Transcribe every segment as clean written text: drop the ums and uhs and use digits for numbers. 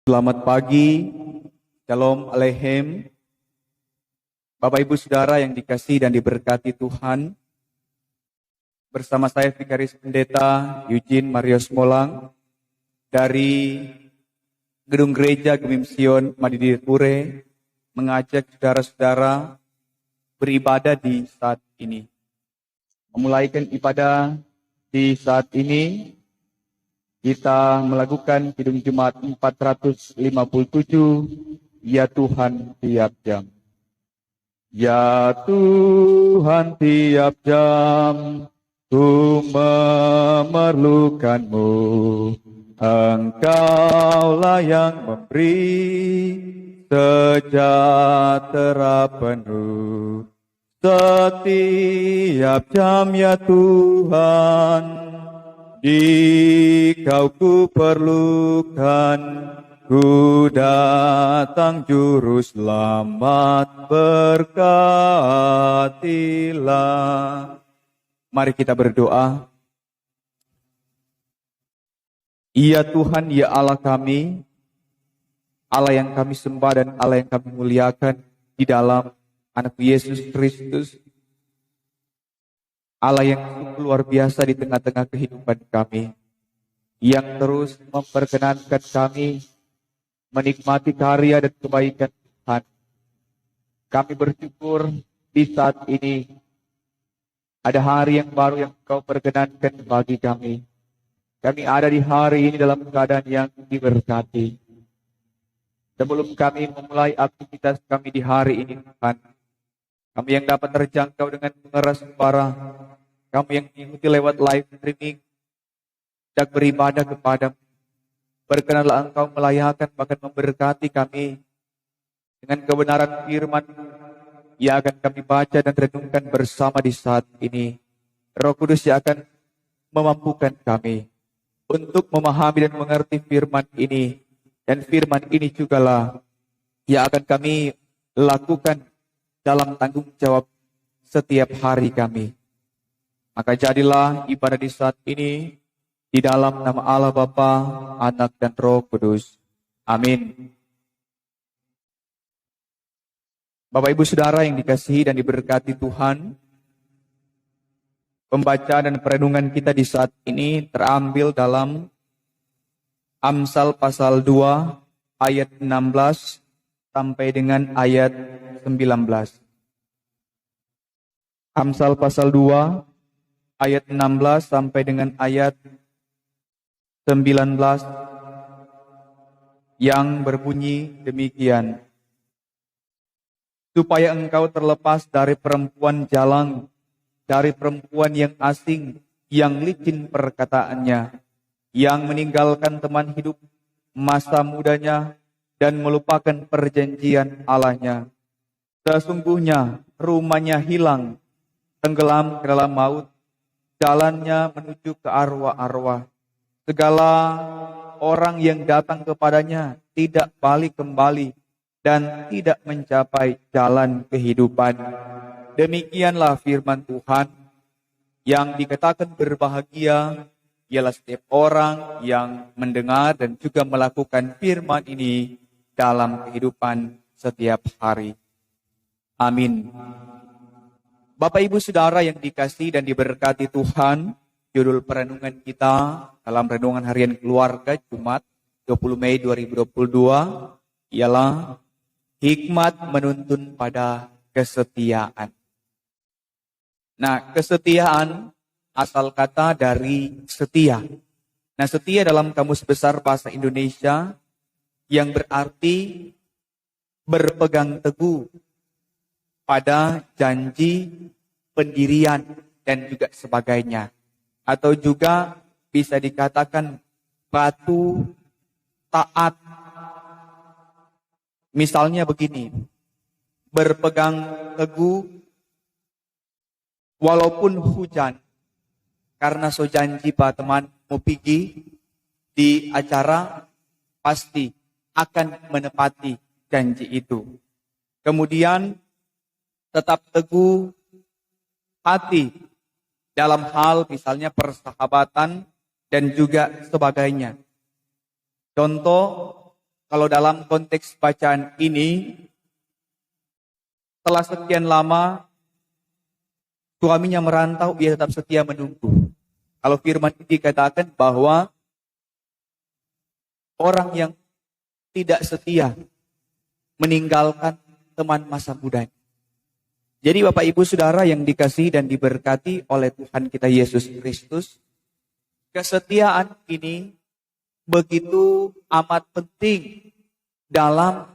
Selamat pagi, Shalom Aleichem. Bapak Ibu Saudara yang dikasihi dan diberkati Tuhan, bersama saya Vikaris Pendeta Eugene Marius Molang dari Gedung Gereja Gemim Sion Madidipure mengajak saudara-saudara beribadah di saat ini. Memulaikan ibadah di saat ini, kita melakukan Kidung Jumat 457, Ya Tuhan tiap jam. Ya Tuhan tiap jam, ku memerlukanmu. Engkaulah yang memberi sejahtera penuh. Setiap jam ya Tuhan, Dikau ku perlukan, ku datang juru selamat, berkatilah. Mari kita berdoa. Ya Tuhan, ya Allah kami, Allah yang kami sembah dan Allah yang kami muliakan di dalam Anak Yesus Kristus, Allah yang luar biasa di tengah-tengah kehidupan kami, yang terus memperkenankan kami menikmati karya dan kebaikan Tuhan. Kami bersyukur di saat ini ada hari yang baru yang Kau perkenankan bagi kami. Kami ada di hari ini dalam keadaan yang diberkati. Sebelum kami memulai aktivitas kami di hari ini, Tuhan, kami yang dapat terjangkau dengan pengeras suara, kami yang mengikuti lewat live streaming, hendak beribadah kepadamu. Berkenanlah Engkau melayakan bahkan memberkati kami dengan kebenaran firman yang akan kami baca dan renungkan bersama di saat ini. Roh Kudus yang akan memampukan kami untuk memahami dan mengerti firman ini. Dan firman ini jugalah yang akan kami lakukan dalam tanggung jawab setiap hari kami. Maka jadilah ibadah di saat ini di dalam nama Allah Bapa, Anak dan Roh Kudus. Amin. Bapak Ibu Saudara yang dikasihi dan diberkati Tuhan, pembacaan dan perenungan kita di saat ini terambil dalam Amsal pasal 2 ayat 16 sampai dengan ayat 19. Amsal pasal 2 ayat 16 sampai dengan ayat 19 yang berbunyi demikian. Supaya engkau terlepas dari perempuan jalang, dari perempuan yang asing, yang licin perkataannya, yang meninggalkan teman hidup masa mudanya dan melupakan perjanjian Allahnya. Sesungguhnya rumahnya hilang, tenggelam ke dalam maut, jalannya menuju ke arwah-arwah. Segala orang yang datang kepadanya tidak balik kembali dan tidak mencapai jalan kehidupan. Demikianlah firman Tuhan. Yang dikatakan berbahagia ialah setiap orang yang mendengar dan juga melakukan firman ini dalam kehidupan setiap hari. Amin. Bapak Ibu Saudara yang dikasihi dan diberkati Tuhan, judul perenungan kita dalam renungan harian keluarga Jumat 20 Mei 2022 ialah hikmat menuntun pada kesetiaan. Nah, kesetiaan asal kata dari setia. Nah, setia dalam Kamus Besar Bahasa Indonesia yang berarti berpegang teguh pada janji, pendirian, dan juga sebagainya. Atau juga bisa dikatakan patuh, taat. Misalnya begini, berpegang teguh walaupun hujan, karena so janji pak teman mau pergi di acara, pasti akan menepati janji itu. Kemudian tetap teguh hati dalam hal misalnya persahabatan dan juga sebagainya. Contoh, kalau dalam konteks bacaan ini, setelah sekian lama suaminya merantau, ia tetap setia menunggu. Kalau firman ini dikatakan bahwa orang yang tidak setia meninggalkan teman masa mudanya. Jadi Bapak Ibu Saudara yang dikasihi dan diberkati oleh Tuhan kita Yesus Kristus, kesetiaan ini begitu amat penting dalam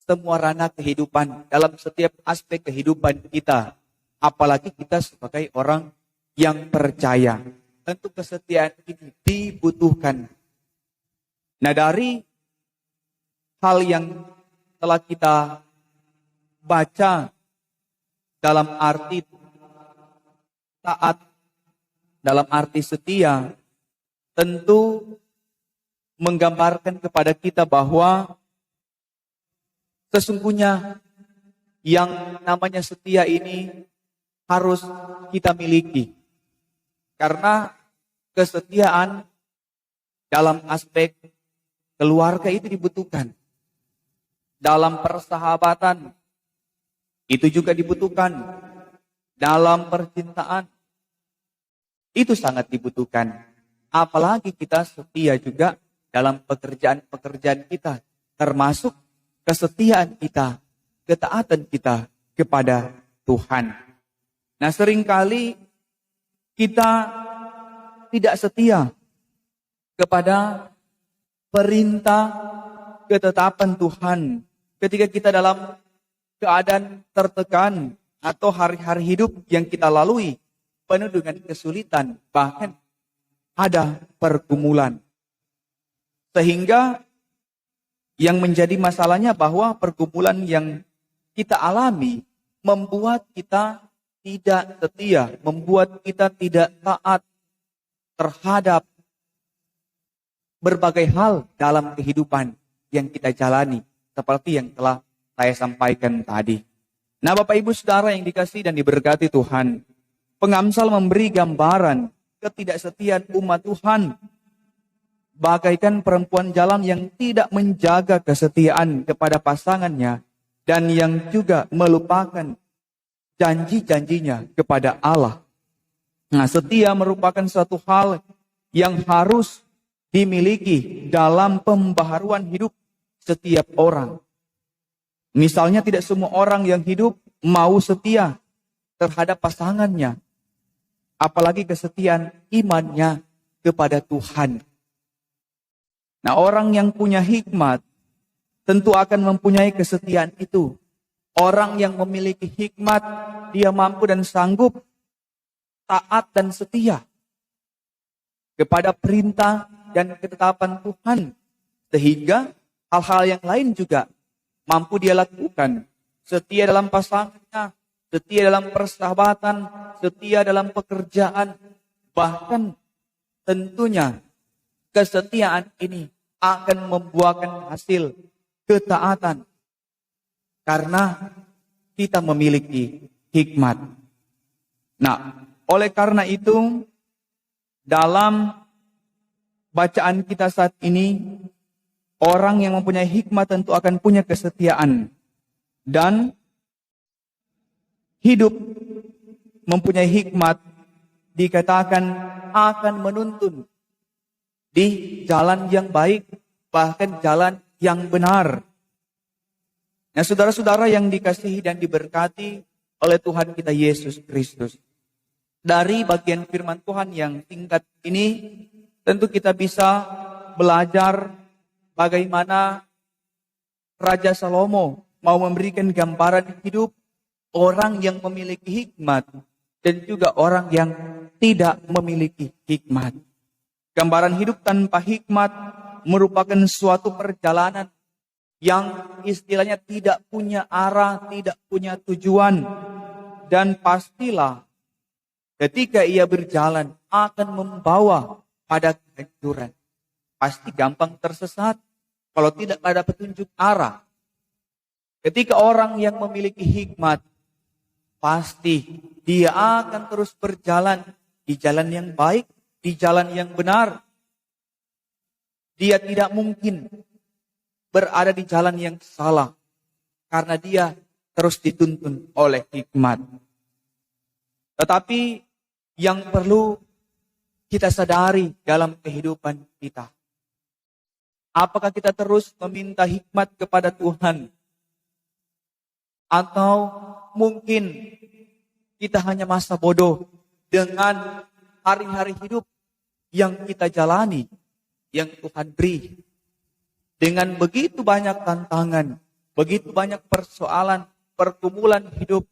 semua ranah kehidupan, dalam setiap aspek kehidupan kita. Apalagi kita sebagai orang yang percaya. Tentu kesetiaan ini dibutuhkan. Nah, dari hal yang telah kita baca dalam arti taat, dalam arti setia, tentu menggambarkan kepada kita bahwa sesungguhnya yang namanya setia ini harus kita miliki. Karena kesetiaan dalam aspek keluarga itu dibutuhkan. Dalam persahabatan itu juga dibutuhkan. Dalam percintaan itu sangat dibutuhkan. Apalagi kita setia juga dalam pekerjaan-pekerjaan kita. Termasuk kesetiaan kita, ketaatan kita kepada Tuhan. Nah, seringkali kita tidak setia kepada perintah ketetapan Tuhan. Ketika kita dalam keadaan tertekan atau hari-hari hidup yang kita lalui penuh dengan kesulitan, bahkan ada pergumulan. Sehingga yang menjadi masalahnya bahwa pergumulan yang kita alami membuat kita tidak setia, membuat kita tidak taat terhadap berbagai hal dalam kehidupan yang kita jalani, seperti yang telah saya sampaikan tadi. Nah, Bapak Ibu Saudara yang dikasihi dan diberkati Tuhan, pengamsal memberi gambaran ketidaksetiaan umat Tuhan bagaikan perempuan jalan yang tidak menjaga kesetiaan kepada pasangannya dan yang juga melupakan janji-janjinya kepada Allah. Nah, setia merupakan suatu hal yang harus dimiliki dalam pembaharuan hidup setiap orang. Misalnya tidak semua orang yang hidup mau setia terhadap pasangannya. Apalagi kesetiaan imannya kepada Tuhan. Nah, orang yang punya hikmat tentu akan mempunyai kesetiaan itu. Orang yang memiliki hikmat, dia mampu dan sanggup taat dan setia kepada perintah dan ketetapan Tuhan. Sehingga hal-hal yang lain juga mampu dia lakukan. Setia dalam pasangannya, setia dalam persahabatan, setia dalam pekerjaan. Bahkan tentunya kesetiaan ini akan membuahkan hasil ketaatan. Karena kita memiliki hikmat. Nah, oleh karena itu, dalam bacaan kita saat ini, orang yang mempunyai hikmat tentu akan punya kesetiaan. Dan hidup mempunyai hikmat dikatakan akan menuntun di jalan yang baik, bahkan jalan yang benar. Nah, saudara-saudara yang dikasihi dan diberkati oleh Tuhan kita Yesus Kristus. Dari bagian firman Tuhan yang singkat ini, tentu kita bisa belajar bagaimana Raja Salomo mau memberikan gambaran hidup orang yang memiliki hikmat dan juga orang yang tidak memiliki hikmat. Gambaran hidup tanpa hikmat merupakan suatu perjalanan yang istilahnya tidak punya arah, tidak punya tujuan. Dan pastilah ketika ia berjalan akan membawa pada kehancuran. Pasti gampang tersesat kalau tidak ada petunjuk arah. Ketika orang yang memiliki hikmat, pasti dia akan terus berjalan di jalan yang baik, di jalan yang benar. Dia tidak mungkin berada di jalan yang salah karena dia terus dituntun oleh hikmat. Tetapi yang perlu kita sadari dalam kehidupan kita, apakah kita terus meminta hikmat kepada Tuhan? Atau mungkin kita hanya masa bodoh dengan hari-hari hidup yang kita jalani, yang Tuhan beri. Dengan begitu banyak tantangan, begitu banyak persoalan, pergumulan hidup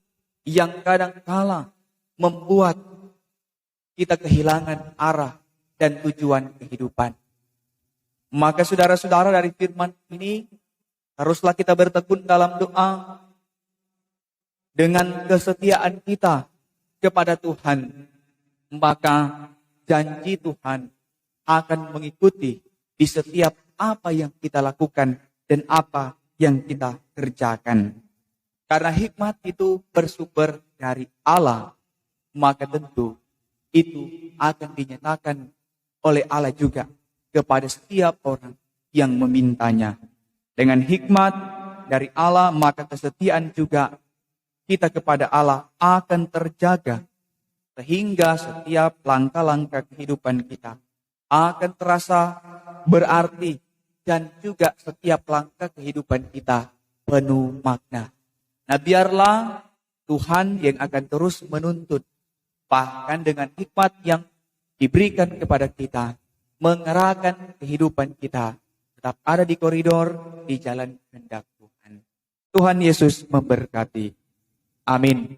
yang kadang-kala membuat kita kehilangan arah dan tujuan kehidupan. Maka saudara-saudara, dari firman ini, haruslah kita bertekun dalam doa dengan kesetiaan kita kepada Tuhan. Maka janji Tuhan akan mengikuti di setiap apa yang kita lakukan dan apa yang kita kerjakan. Karena hikmat itu bersumber dari Allah, maka tentu itu akan dinyatakan oleh Allah juga kepada setiap orang yang memintanya. Dengan hikmat dari Allah, maka kesetiaan juga kita kepada Allah akan terjaga, sehingga setiap langkah-langkah kehidupan kita akan terasa berarti, dan juga setiap langkah kehidupan kita penuh makna. Nah, biarlah Tuhan yang akan terus menuntut, bahkan dengan hikmat yang diberikan kepada kita, mengarahkan kehidupan kita tetap ada di koridor, di jalan kehendak Tuhan. Tuhan Yesus memberkati. Amin.